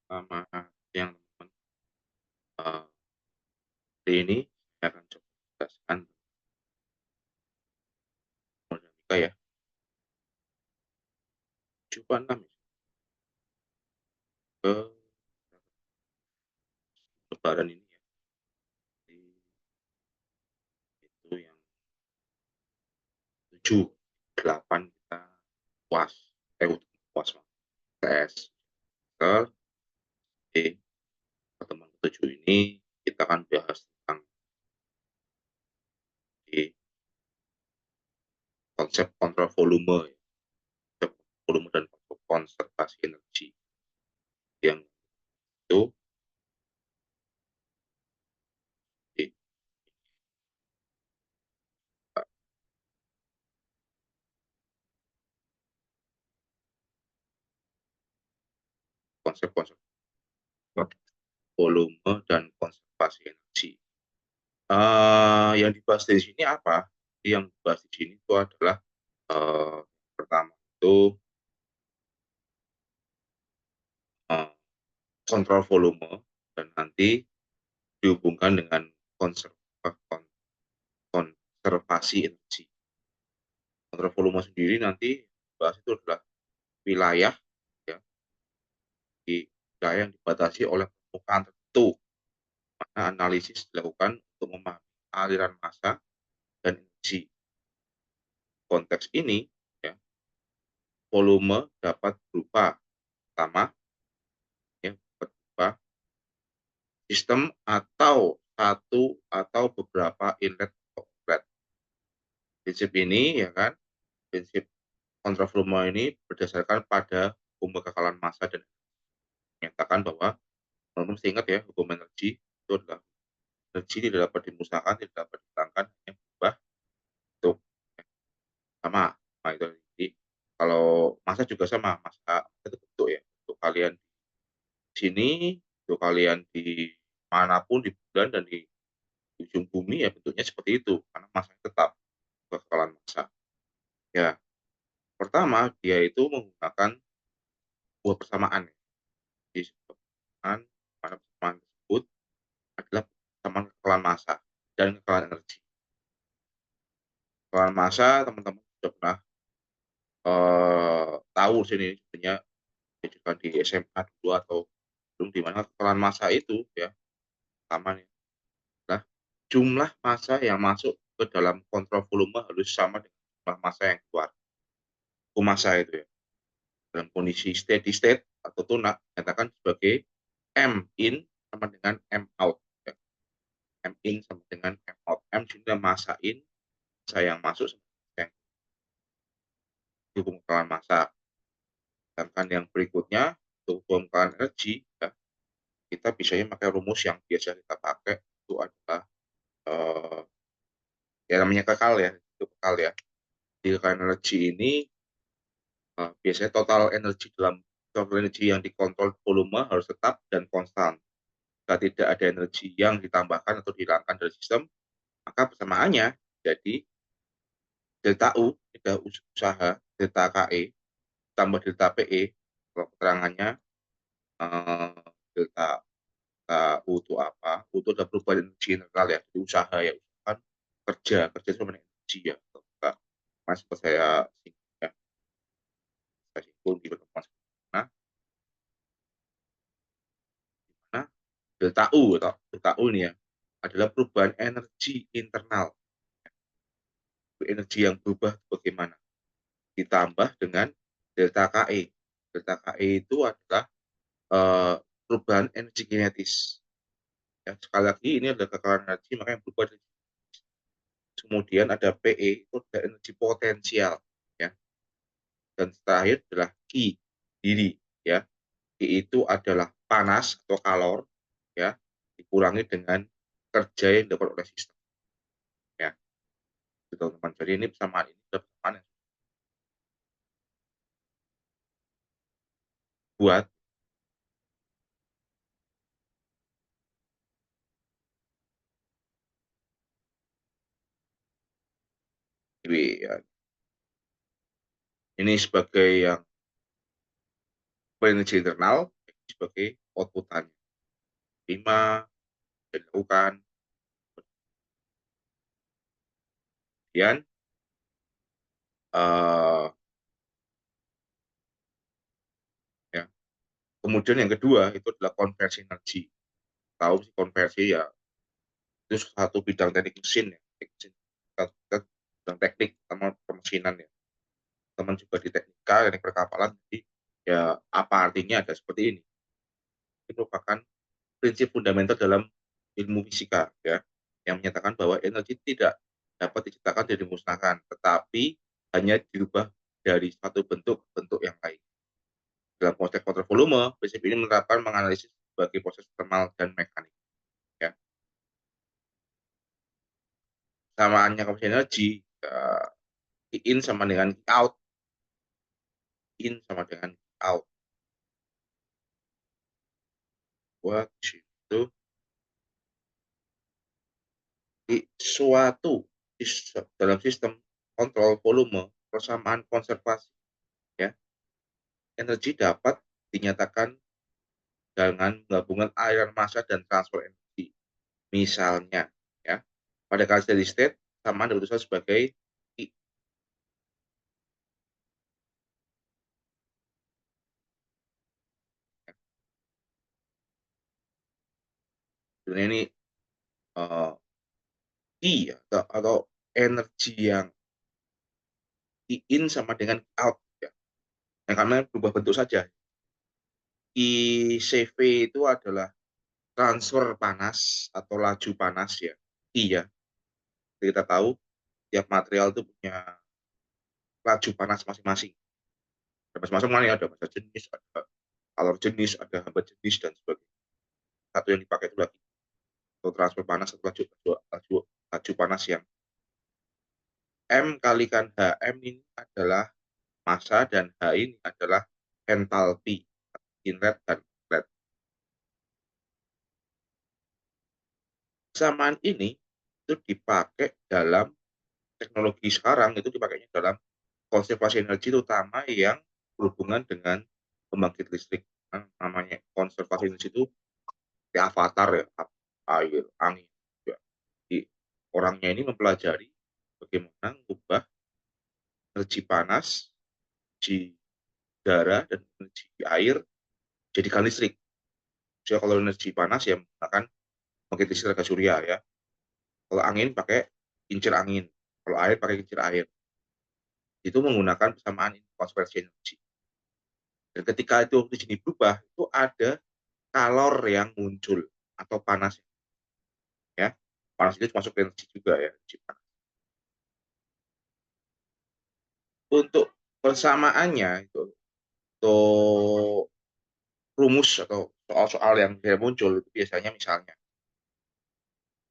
Selamat siang teman-teman. Hari ini saya akan coba jelaskan termodinamika ya. Coba 6 ke lebaran ini ya. Jadi, itu yang 7, 8 kita puas. Puas tes. Di pertemuan ke-7 ini kita akan bahas tentang di konsep kontrol volume ya. Konsep volume dan konservasi energi. Yang itu di konsep-konsep volume dan konservasi energi. Yang dibahas di sini apa? Yang dibahas di sini itu adalah pertama itu uh, kontrol volume dan nanti dihubungkan dengan konservasi energi. Kontrol volume sendiri nanti dibahas itu adalah wilayah ya, di wilayah yang dibatasi oleh permukaan tertentu. Mana analisis dilakukan untuk memahami aliran massa dan energi. Konteks ini ya, volume dapat berupa pertama ya, berupa sistem atau satu atau beberapa inlet outlet. Prinsip ini ya kan, prinsip kontrol volume ini berdasarkan pada hukum kekekalan massa dan menyatakan bahwa teman-teman mesti ingat ya, hukum energi itu adalah energi tidak dapat dimusnahkan, tidak dapat dihilangkan, hanya berubah bentuk. Sama, nah itu jadi kalau massa juga sama, massa itu bentuk ya, untuk kalian di sini, untuk kalian di manapun di bulan dan di ujung bumi ya bentuknya seperti itu karena masanya tetap kekekalan massa. Ya, pertama dia itu menggunakan sebuah persamaan ya. Jadi sebuah persamaan mana persamaan tersebut adalah persamaan kekekalan massa dan kekekalan energi. Kekekalan massa teman-teman sudah pernah tahu sini sebenarnya diajarkan di SMA dulu atau belum di mana kekekalan massa itu ya sama nih. Nah, jumlah massa yang masuk ke dalam kontrol volume harus sama dengan jumlah massa yang keluar. Hukum massa itu ya. Dalam kondisi steady state atau tunak dikatakan sebagai M in sama dengan M out. Ya. M in sama dengan M out. M sudah masa in, masa yang masuk sama yang hukum kekalahan massa. Sedangkan yang berikutnya untuk hukum kekalahan energi, ya, kita bisa pakai rumus yang biasa kita pakai itu adalah ya namanya kekal ya, itu kekal ya. Di kekalahan energi ini biasanya total energi yang dikontrol volume harus tetap dan konstan. Jika tidak ada energi yang ditambahkan atau dihilangkan dari sistem, maka persamaannya jadi delta U, tidak usaha, delta KE, tambah delta PE, kalau keterangannya delta, delta U itu apa? U itu adalah perubahan energi netral ya, jadi usaha ya, kan kerja itu namanya energi ya. Mas saya singgung ya, saya singgung di pertemuan sebelumnya. Nah, delta U ini ya, adalah perubahan energi internal. Energi yang berubah bagaimana? Ditambah dengan delta KE. Delta KE itu adalah perubahan energi kinetis. Ya, sekali lagi ini adalah kekalahan energi, maka yang berubah. Kemudian ada PE, itu adalah energi potensial. Ya. Dan terakhir adalah Q, diri. Ya. Q itu adalah panas atau kalor, ya, dikurangi dengan kerja yang dilakukan oleh sistem. Ya. Teman-teman. Jadi ini persamaan ini adalah persamaan yang buat ya, ini sebagai yang energi internal, sebagai outputannya. 5 dilakukan, kemudian uh, ya. Kemudian yang kedua itu adalah konversi energi. Tahu sih konversi ya, itu satu bidang teknik mesin ya. Kita bidang teknik sama permesinan ya. Teman juga di teknika, teknik perkapalan. Jadi ya apa artinya ada seperti ini? Ini merupakan prinsip fundamental dalam ilmu fisika ya, yang menyatakan bahwa energi tidak dapat diciptakan dan dimusnahkan, tetapi hanya dirubah dari satu bentuk ke bentuk yang lain. Dalam konteks kontrol volume, prinsip ini menerapkan menganalisis sebagai proses thermal dan mekanik. Ya. Samaannya konversi energi, in sama dengan out, in sama dengan out. Buat itu di suatu dalam sistem kontrol volume, persamaan konservasi, ya, energi dapat dinyatakan dengan gabungan aliran massa dan transfer energi. Misalnya, ya, pada kali steady state samaan diputuskan sebagai I. Sebenarnya ini uh, I atau energi yang in sama dengan out, ya. Yang karena berubah bentuk saja. ICV itu adalah transfer panas atau laju panas ya. I ya. Kita tahu tiap material itu punya laju panas masing-masing. Masing-masing mana ya, ada massa jenis, ada alur jenis, ada hambat jenis dan sebagainya. Satu yang dipakai itu lagi atau transfer panas atau laju panas yang M kalikan HM ini adalah massa dan H ini adalah entalpi, inlet dan outlet. Kesamaan ini itu dipakai dalam teknologi sekarang, itu dipakainya dalam konservasi energi, terutama yang berhubungan dengan pembangkit listrik. Nah, namanya konservasi energi itu kayak avatar ya, air, angin. Ya. Jadi, orangnya ini mempelajari bagaimana mengubah energi panas, energi udara, dan energi air jadikan listrik. Jadi kalau energi panas ya menggunakan pembangkit listrik tenaga surya ya. Kalau angin pakai kincir angin. Kalau air pakai kincir air. Itu menggunakan persamaan konservasi energi. Dan ketika itu oksigen berubah, itu ada kalor yang muncul atau panas ya. Panas itu masuk energi juga ya, energi panas. Untuk persamaannya itu untuk rumus atau soal-soal yang muncul itu biasanya misalnya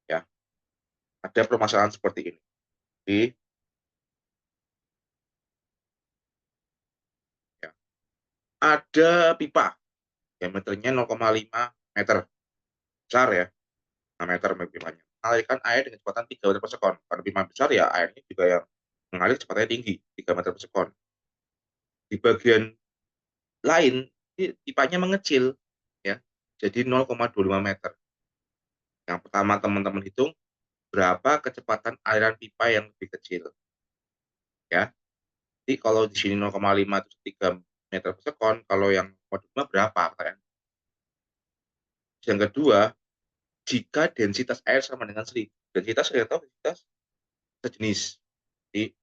ya ada permasalahan seperti ini. Jadi, ya, ada pipa diameternya 0,5 meter besar ya, 5 meter pipanya. Mengalirkan air dengan kecepatan 3 meter per sekon. Karena pipa besar ya airnya juga yang mengalir kecepatannya tinggi, 3 meter per sekon. Di bagian lain pipanya mengecil ya, jadi 0,25 meter. Yang pertama teman-teman hitung berapa kecepatan aliran pipa yang lebih kecil ya. Jadi kalau di sini 0,5 itu 3 meter per sekon, kalau yang 0,25 berapa? Yang kedua, jika densitas air sama dengan 1000. Densitas saya tahu densitas sejenis. Jadi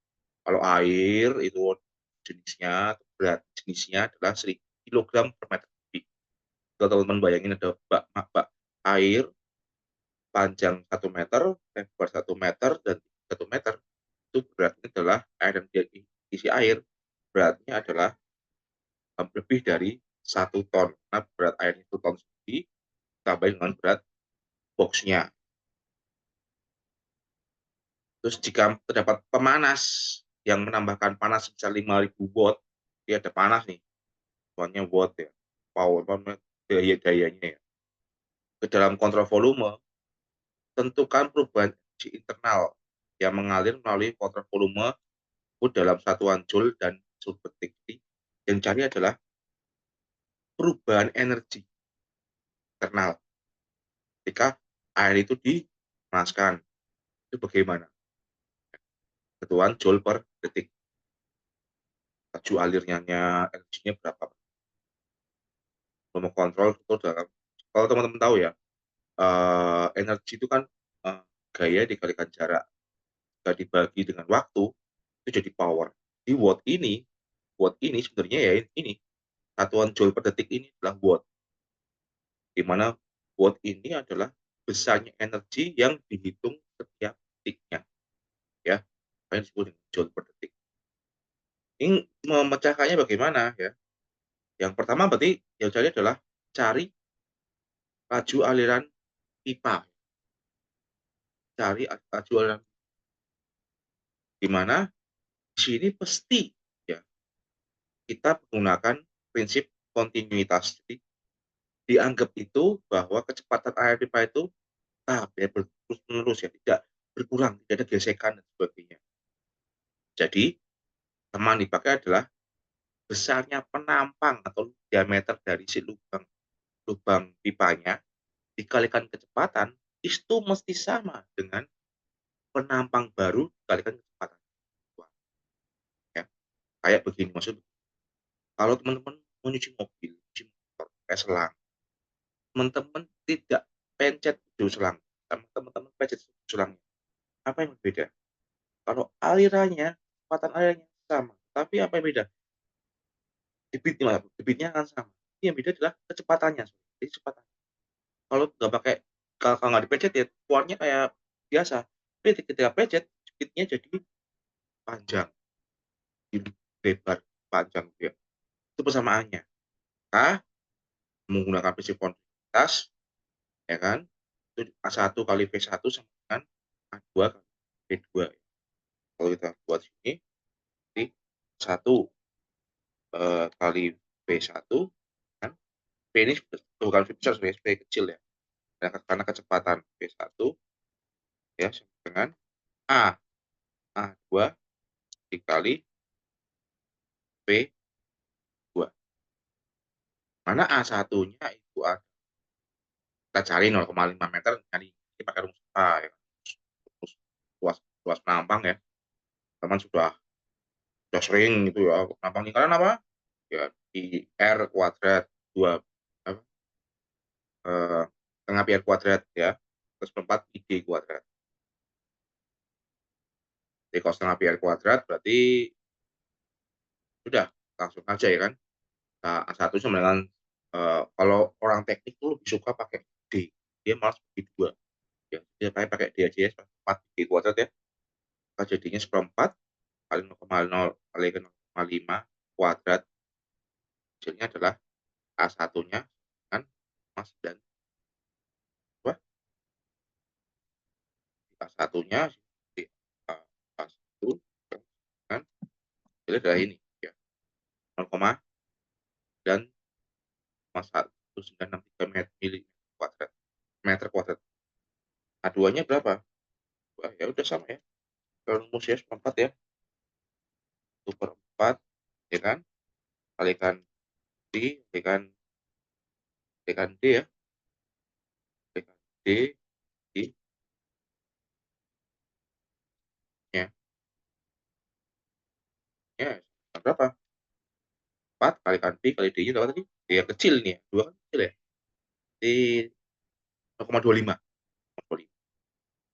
kalau air itu jenisnya, berat jenisnya adalah 1000 kg per meter kubik. Kalau teman-teman bayangin ada bak air panjang 1 meter, lebar 1 meter, dan 1 meter, itu beratnya adalah air yang diisi air, beratnya adalah lebih dari 1 ton. Nah, berat air itu ton sendiri, tambah dengan berat boxnya. Terus jika terdapat pemanas yang menambahkan panas sebesar 5.000 watt, dia ada panas nih, soalnya watt ya, power, daya-dayanya ya. Ke dalam kontrol volume, tentukan perubahan energi internal yang mengalir melalui kontrol volume dalam satuan joule dan joule per degree. Yang cari adalah perubahan energi eksternal. Ketika air itu dipanaskan, itu bagaimana? Ketentuan joule per detik. Laju alirnya energinya berapa? Mau kontrol itu dalam, kalau teman-teman tahu ya, energi itu kan gaya dikalikan jarak, jika dibagi dengan waktu itu jadi power. Di watt ini sebenarnya ya ini satuan joule per detik ini adalah watt, di mana watt ini adalah besarnya energi yang dihitung setiap detiknya, ya, yang disebut dengan joule per detik. Ini memecahkannya bagaimana ya? Yang pertama berarti yang cari adalah cari laju aliran pipa, cari laju aliran, di mana di sini pasti ya kita menggunakan prinsip kontinuitas. Jadi dianggap itu bahwa kecepatan air pipa itu ya terus menerus ya, tidak berkurang, tidak ada gesekan dan sebagainya. Jadi teman dipakai adalah besarnya penampang atau diameter dari si lubang lubang pipanya dikalikan kecepatan itu mesti sama dengan penampang baru dikalikan kecepatan. Ya, kayak begini maksudnya. Kalau teman-teman mau nyuci mobil, nyuci motor, pakai selang, teman-teman tidak pencet ujung selang, sama teman-teman pencet ujung selangnya. Apa yang berbeda? Kalau alirannya, kecepatan alirannya sama, tapi apa yang beda? Debitnya akan sama. Yang beda adalah kecepatannya. Jadi kecepatan. Kalau nggak pakai, kalau nggak dipencet ya keluarnya kayak biasa. Tapi ketika pencet, debitnya jadi panjang, lebar, panjang ya. Itu persamaannya. Nah, menggunakan prinsip kontinuitas, ya kan? Itu A1 kali V1 sama dengan A2 kali V2. Kalau kita buat sini, jadi 1 kali V1 kan, V ini bukan V besar, V kecil ya, karena kecepatan V1 ya sama dengan A2 dikali V2, mana A1-nya itu kita cari 0,5 meter, cari pakai rumus A ya, rumus luas luas penampang ya, teman sudah sering gitu ya, penampang lingkaran apa ya, di R kuadrat 2 apa, setengah pi R kuadrat ya, terus 4 pi D kuadrat. Jadi kalau setengah pi R kuadrat berarti sudah langsung aja ya kan. Nah, A1 sama dengan kalau orang teknik tuh lebih suka pakai D, dia malas bagi 2 ya, dia pakai D aja ya, 4 D kuadrat ya, maka jadinya 1/4 kali 0,0 kali 0,5 kuadrat, hasilnya adalah A1-nya kan Mas, dan apa, A1-nya di A1 kan hasilnya adalah ini ya, 0, dan 1,1963 meter kuadrat, meter kuadrat. A2-nya berapa? Wah, ya udah sama ya. Kalau rumusnya 1/4 ya. 1/4 ya kan? Kalikan D, kalikan D ya. Kalikan D, D nya. Ya, berapa? 4 kalikan P kali D-nya berapa tadi? D yang kecil nih ya. 2 kan kecil ya. D 0,25. 0,25.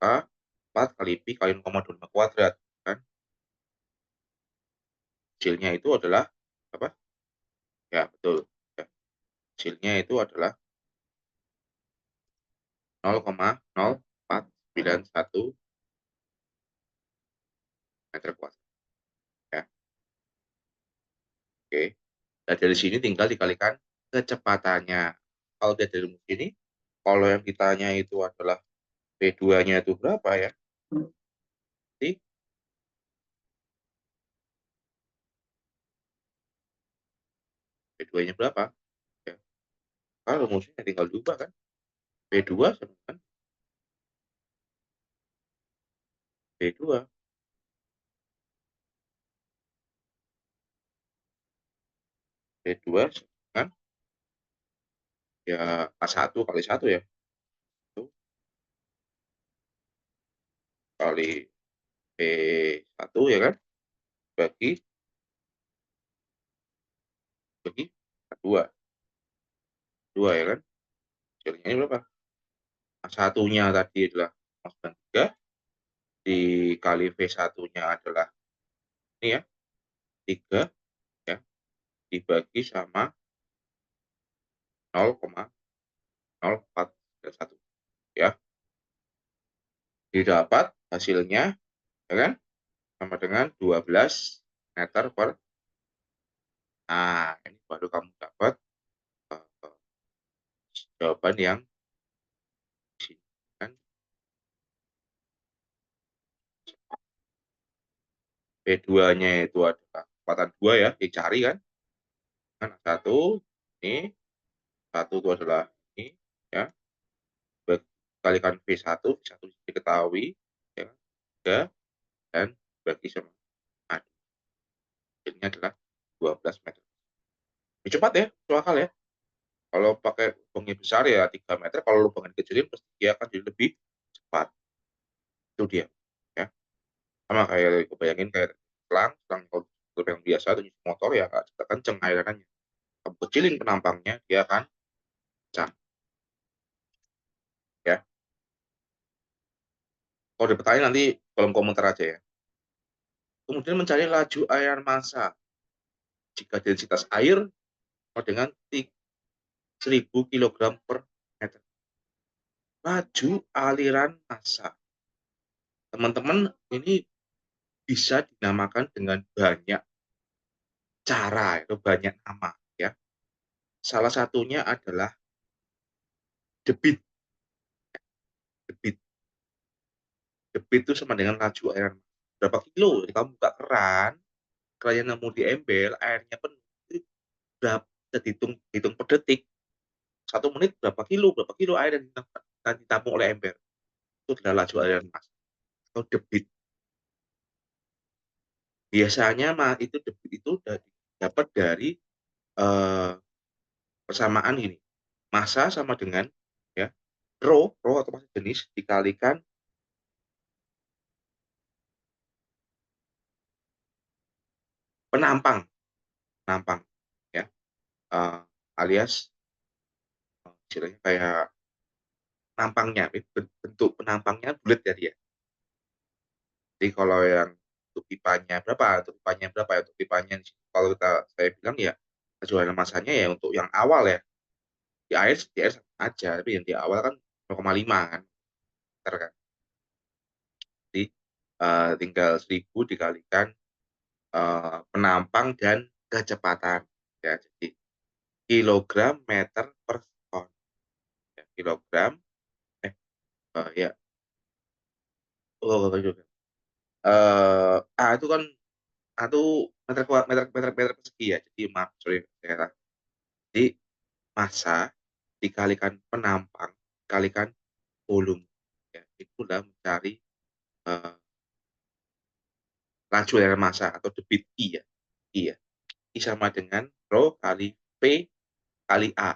A 4 kali Pi kali 0,25 kuadrat kan. Hasilnya itu adalah apa? Ya, betul. Ya. Hasilnya itu adalah 0,0491 meter kuadrat ya. Oke. Nah, dari sini tinggal dikalikan kecepatannya. Kalau dari rumus ini, kalau yang ditanya itu adalah P2-nya itu berapa ya? Jadi P2-nya berapa? Ya. Kalau rumusnya tinggal diubah kan. P2 sama dengan P2. P2 sama dengan ya A1 kali 1 ya. Itu kali P1 ya kan, bagi dua dua ya kan, hasilnya ini berapa? A1-nya tadi adalah 0,93 dikali V1-nya adalah ini ya 3 ya, dibagi sama 0,0491 ya, didapat hasilnya ya kan sama dengan 12 meter per. Nah, ini baru kamu dapat uh, jawaban yang di sini kan. P2-nya itu adalah kekuatan 2 ya, dicari kan. Kan satu ini, satu itu adalah ini ya, kalikan V1 diketahui ya, 3 dan bagi sama hasilnya adalah 12 meter. Ini cepat ya, masuk akal ya. Kalau pakai lubangnya besar ya 3 meter, kalau lubangnya kecilin pasti dia akan jadi lebih cepat. Itu dia ya. Sama kayak kebayangin kayak selang kalau yang biasa atau motor ya nggak kenceng airannya. Kamu kecilin penampangnya dia akan pecah ya. Kalau ada pertanyaan nanti kolom komentar aja ya. Kemudian mencari laju aliran massa jika densitas air dengan 1000 kg per meter. Laju aliran massa. Teman-teman, ini bisa dinamakan dengan banyak cara, itu banyak nama ya. Salah satunya adalah debit. Debit, debit itu sama dengan laju air. Berapa kilo? Jadi kamu buka keran, kerannya nemu di embel, airnya penuh. Berapa? Bisa dihitung per detik. 1 menit berapa kilo air yang ditampung oleh ember. Itu adalah laju aliran massa atau debit. Biasanya itu debit itu dapat dari eh, persamaan ini. Massa sama dengan ya rho atau massa jenis dikalikan penampang, penampang ya, alias istilahnya kayak penampangnya, bentuk penampangnya bulat ya dia. Jadi kalau yang untuk pipanya berapa, untuk pipanya kalau saya bilang ya kejualan masanya ya untuk yang awal ya di air sama aja, tapi yang di awal kan 0,5 kan, meter kan. Jadi tinggal 1000 dikalikan penampang dan kecepatan ya, jadi kilogram meter per sekon ya, kilogram ya juga itu kan itu meter meter meter meter persegi ya, jadi maaf sorry ya. Jadi massa dikalikan penampang dikalikan volume ya, itulah mencari uh, laju aliran massa atau debit I ya. I ya. I sama dengan rho kali P kali A.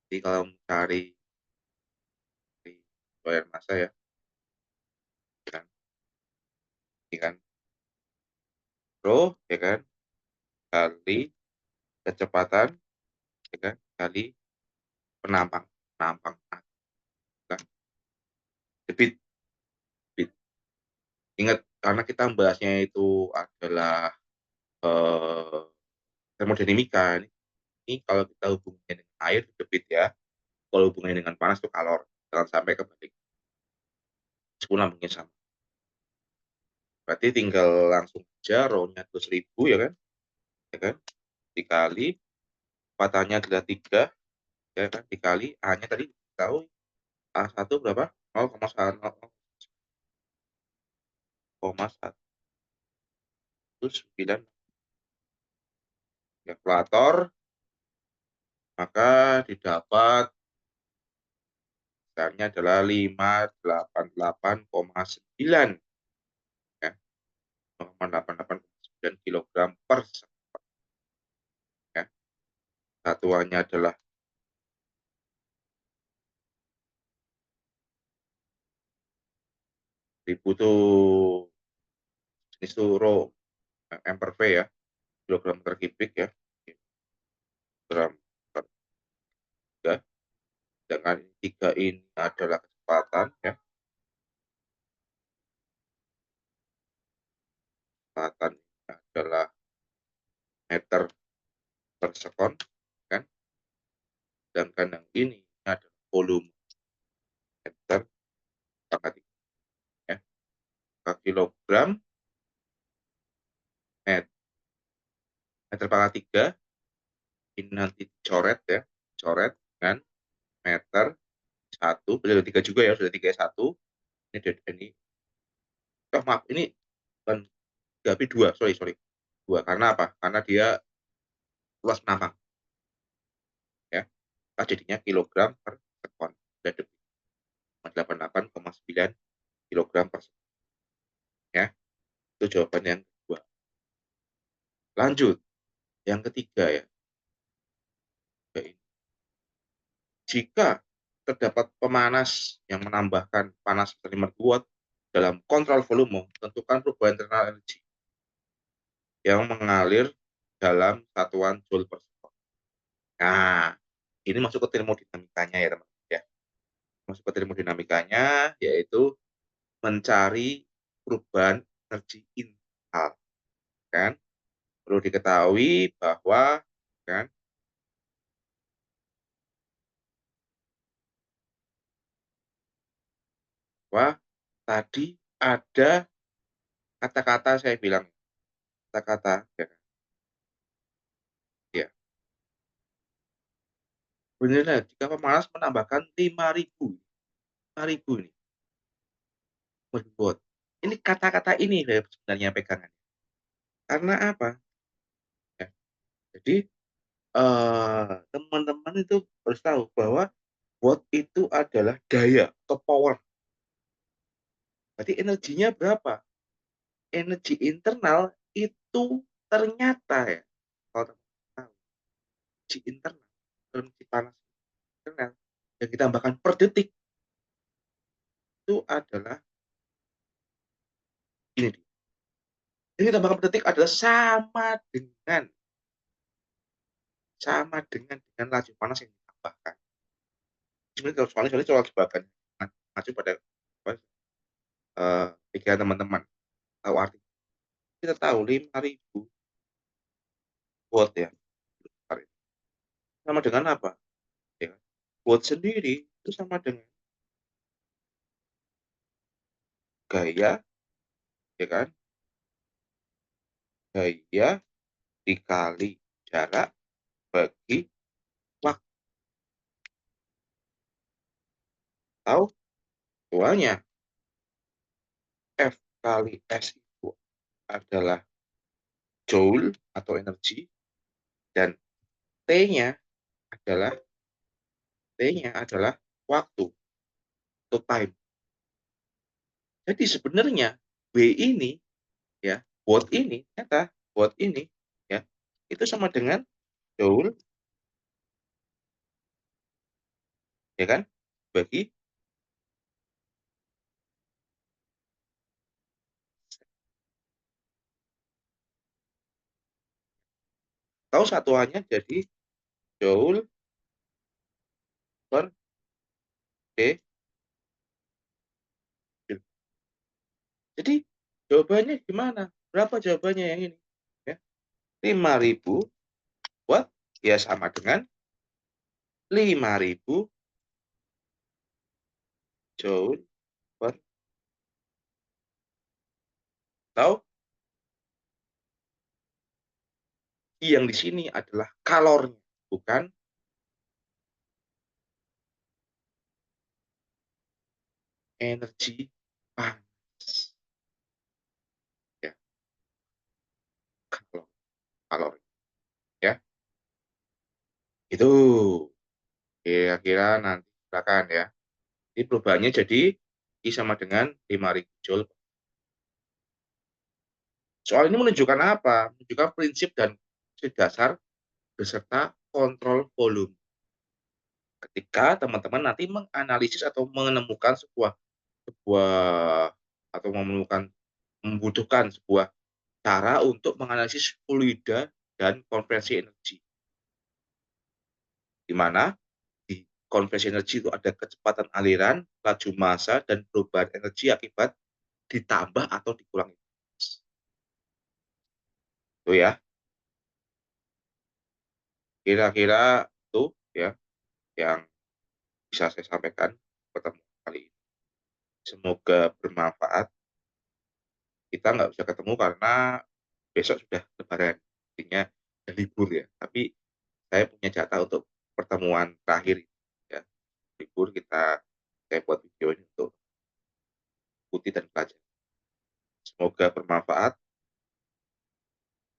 Jadi kalau mencari aliran massa ya kan, ini kan rho ya kan kali kecepatan ya kan kali penampang penampang A kan, debit debit. Ingat karena kita membahasnya itu adalah eh, termodinamika. Ini kalau kita hubungnya dengan air debit ya, kalau hubungannya dengan panas itu kalor, jangan sampai kebalik, meskipun lambungnya sama. Berarti tinggal langsung aja rho-nya 1000 ya kan, dikali kecepatannya adalah 3 ya kan, dikali A-nya tadi tahu A1 berapa, 0,9 kalkulator, maka didapat misalnya adalah 588,9 ya, 0,88,9 kilogram per sekon ya. Satuannya adalah 1000 tuh jenis tuh Rho M per V ya, kilogram per kubik ya, gram per tiga. Dengan tiga ini adalah kecepatan ya, kecepatan adalah meter per sekon kan, sedangkan yang ini adalah volume meter pangkat ya, per kilogram meter pangkat 3 ini nanti dicoret ya, coret dengan meter satu, sudah tiga juga ya, sudah tiga satu. Ini maaf, ini bukan tiga tapi dua, sorry dua, karena apa? Karena dia luas menambang ya, jadinya kilogram per sekon, dan detik 88,9 kilogram per sekon ya. Itu jawaban yang kedua. Lanjut yang ketiga ya, jika terdapat pemanas yang menambahkan panas 5 watt dalam kontrol volume, tentukan perubahan internal energi yang mengalir dalam satuan joule per sekon. Nah, ini masuk ke termodinamikanya ya teman-teman ya. Masuk ke termodinamikanya, yaitu mencari perubahan energi internal kan. Perlu diketahui bahwa kan, bahwa tadi ada kata-kata, saya bilang kata-kata ya, kan? Ya. Benar, jika pemanas menambahkan 5.000 ini watt. Ini kata-kata ini sebenarnya pegangan. Karena apa? Ya, jadi teman-teman itu harus tahu bahwa watt itu adalah daya atau power. Berarti energinya berapa? Energi internal itu ternyata ya, kalau teman-teman tahu, energi internal, energi panas internal yang ditambahkan per detik itu adalah ini. Ini ditambahkan per detik adalah sama dengan laju panas yang ditambahkan. Sebenarnya soalnya soal jebakan mengacu pada pikiran teman-teman, tahu arti. Kita tahu 5.000 watt ya, sama dengan apa? Ya, watt sendiri itu sama dengan gaya, ya kan? Gaya dikali jarak bagi waktu. Tahu soalnya F kali S itu adalah joule atau energi, dan T-nya adalah waktu atau time. Jadi sebenarnya W ini ya, watt ini ternyata watt ini ya, itu sama dengan joule ya kan, bagi tahu satuannya jadi joule per D. Jadi jawabannya gimana? Berapa jawabannya yang ini? Ya, 5.000 watt ya sama dengan 5.000 joule per, tahu yang di sini adalah kalornya, bukan energi panas. Ya, kalor ya. Itu kira-kira nanti silakan ya. Ini perubahannya jadi I sama dengan 5.000 joule. Soal ini menunjukkan apa? Menunjukkan prinsip dan dasar beserta kontrol volume. Ketika teman-teman nanti menganalisis atau menemukan sebuah sebuah atau membutuhkan sebuah cara untuk menganalisis fluida dan konversi energi, di mana di konversi energi itu ada kecepatan aliran, laju massa, dan perubahan energi akibat ditambah atau dikurangi. Itu ya, kira-kira itu ya yang bisa saya sampaikan pertemuan kali ini. Semoga bermanfaat. Kita nggak bisa ketemu karena besok sudah lebaran, artinya libur ya. Tapi saya punya jatah untuk